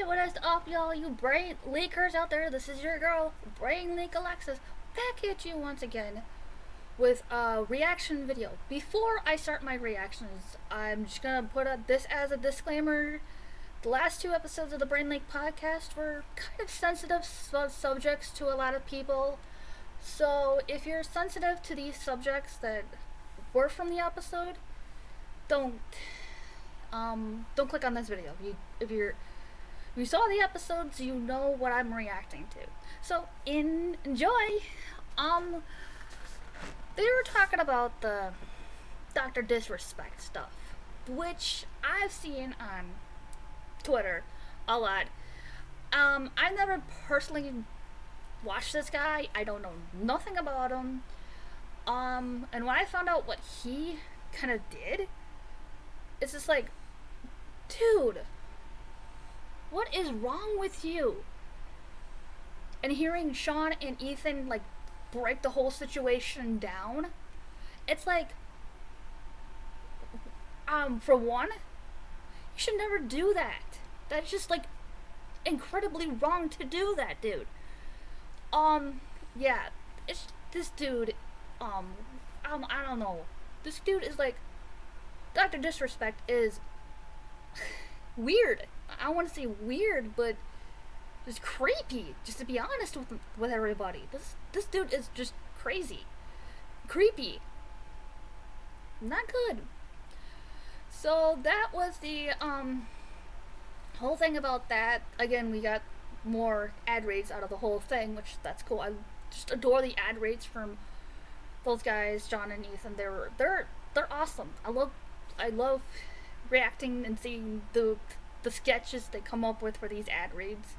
What is up, y'all? You brain leakers out there? This is your girl, Brain Leak Alexis, back at you once again with a reaction video. Before I start my reactions, I'm just gonna put this as a disclaimer. The last two episodes of the Brain Leak podcast were kind of sensitive subjects to a lot of people. So if you're sensitive to these subjects that were from the episode, don't click on this video. If you saw the episodes, you know what I'm reacting to. So enjoy. They were talking about the Dr. Disrespect stuff, which I've seen on Twitter a lot. I've never personally watched this guy. I don't know nothing about him. And when I found out what he kind of did, it's just like, dude, what is wrong with you? And hearing Sean and Ethan like break the whole situation down, it's like, for one, you should never do that. That's just like incredibly wrong to do that, dude. Yeah, it's this dude. I don't know. This dude is like, Dr. Disrespect is weird. I want to say weird, but it's creepy. Just to be honest with everybody, this dude is just crazy, creepy, not good. So that was the whole thing about that. Again, we got more ad rates out of the whole thing, which that's cool. I just adore the ad rates from those guys, John and Ethan. They're awesome. I love reacting and seeing the sketches they come up with for these ad reads.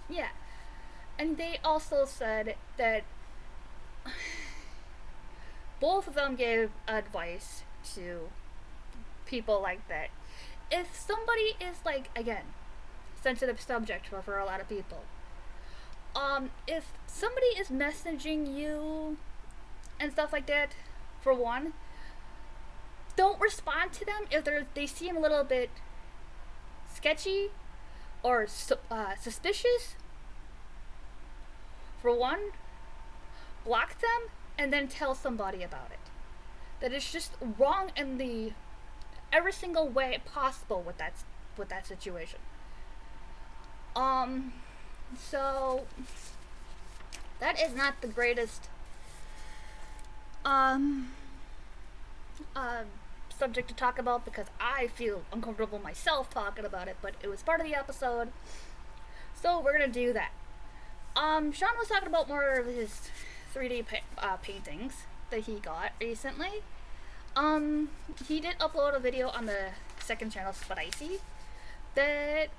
Yeah. And they also said that both of them gave advice to people like that. If somebody is like, again, sensitive subject for a lot of people. If somebody is messaging you and stuff like that, for one, don't respond to them if they seem a little bit sketchy or suspicious. For one, block them and then tell somebody about it. That is just wrong in the every single way possible with that situation. So that is not the greatest subject to talk about, because I feel uncomfortable myself talking about it, but it was part of the episode, so we're gonna do that. Sean was talking about more of his 3D paintings that he got recently. He did upload a video on the second channel, Spicy, that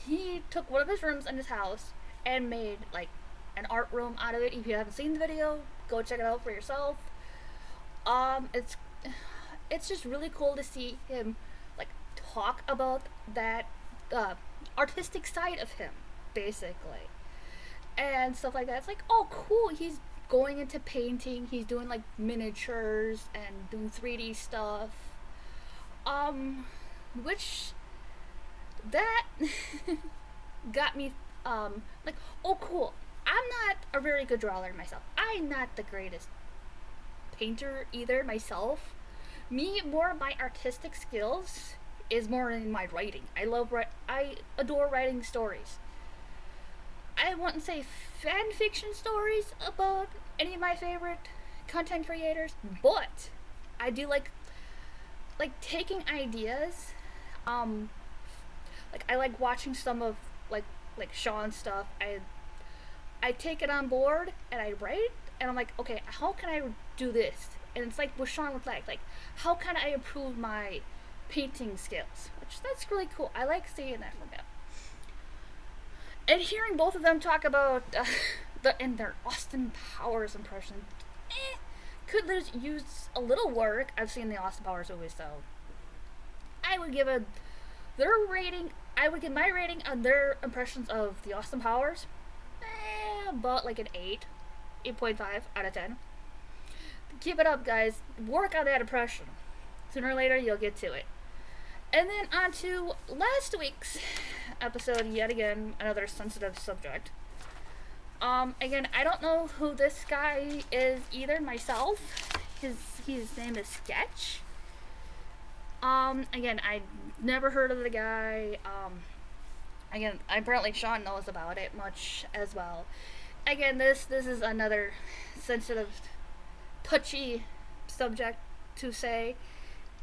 he took one of his rooms in his house and made like an art room out of it. If you haven't seen the video, go check it out for yourself. It's just really cool to see him like talk about that artistic side of him, basically, and stuff like that. It's like, oh, cool. He's going into painting. He's doing like miniatures and doing 3D stuff. Which that got me like, oh, cool. I'm not a very good drawer myself. I'm not the greatest painter either myself. Me, more of my artistic skills is more in my writing. I adore writing stories. I wouldn't say fan fiction stories about any of my favorite content creators, but I do like taking ideas. Like I like watching some of like Sean's stuff. I take it on board and I write, and I'm like, okay, how can I do this? And it's like with Sean with like how can I improve my painting skills? Which that's really cool. I like seeing that from him. And hearing both of them talk about their Austin Powers impression, could use a little work. I've seen the Austin Powers movies, so I would give I would give my rating on their impressions of the Austin Powers about like an 8.5 out of 10. Keep it up, guys. Work on that impression. Sooner or later, you'll get to it. And then on to last week's episode, yet again, another sensitive subject. Again, I don't know who this guy is either myself. His name is Sketch. Again, I never heard of the guy. Again, apparently Sean knows about it much as well. Again, this is another sensitive, touchy subject to say.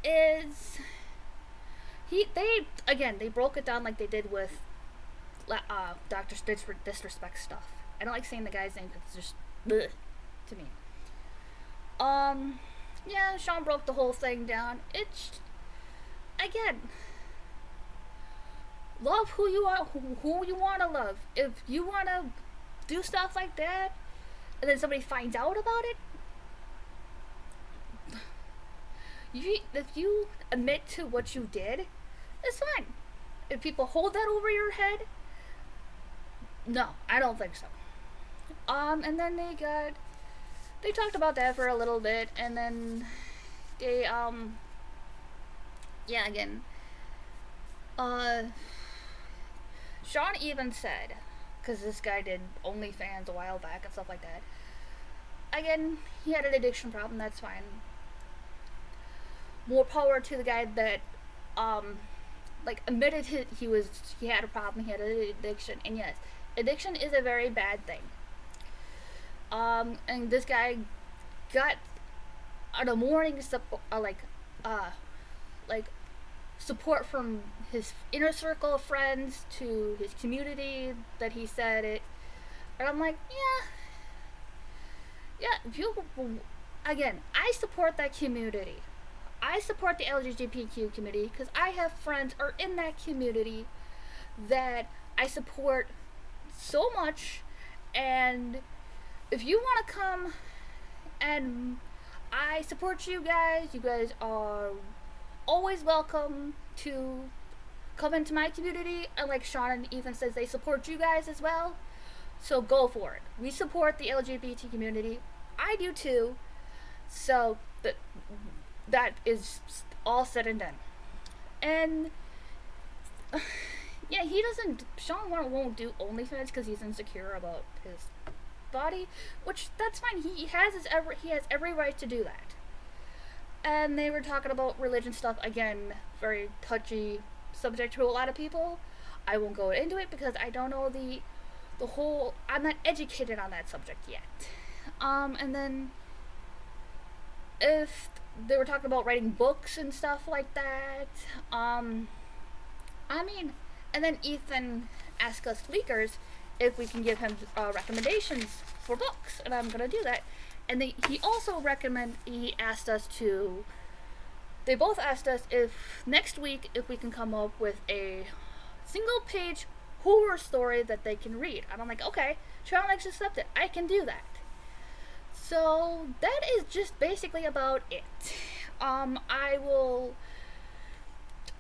Is they broke it down like they did with Doctor Disrespect stuff. I don't like saying the guy's name because it's just bleh to me. Yeah, Sean broke the whole thing down. It's again, love who you are, who you want to love. If you want to do stuff like that, and then somebody finds out about it, if you admit to what you did, it's fine. If people hold that over your head, no, I don't think so. And then they talked about that for a little bit, and then they, yeah, again, Sean even said, because this guy did OnlyFans a while back and stuff like that, again, he had an addiction problem, that's fine. More power to the guy that, admitted he had a problem, he had an addiction, and yes, addiction is a very bad thing. And this guy got on a morning support from his inner circle of friends to his community that he said it, and I'm like, again, I support that community. I support the LGBTQ community because I have friends are in that community that I support so much, and if you want to come and I support you guys are always welcome to come into my community, and like Sean and Ethan says, they support you guys as well, so go for it. We support the LGBT community. I do too. So that is all said and done. And yeah, Sean won't do OnlyFans because he's insecure about his body, which that's fine. He has every right to do that. And they were talking about religion stuff, again, very touchy subject to a lot of people. I won't go into it because I don't know the whole, I'm not educated on that subject yet. And then if they were talking about writing books and stuff like that, and then Ethan asked us leakers if we can give him recommendations for books, and I'm gonna do that. And they both asked us if next week if we can come up with a single page horror story that they can read. And I'm like, okay, Sean Alexis accepted. I can do that. So that is just basically about it. I will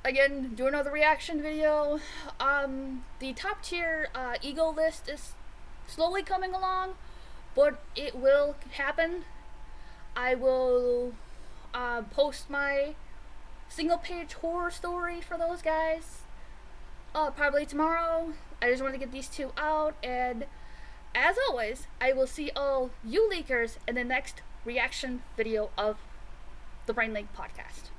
again do another reaction video. The top tier ego list is slowly coming along, but it will happen. I will post my single page horror story for those guys probably tomorrow. I just want to get these two out, and as always, I will see all you leakers in the next reaction video of the Brain Link podcast.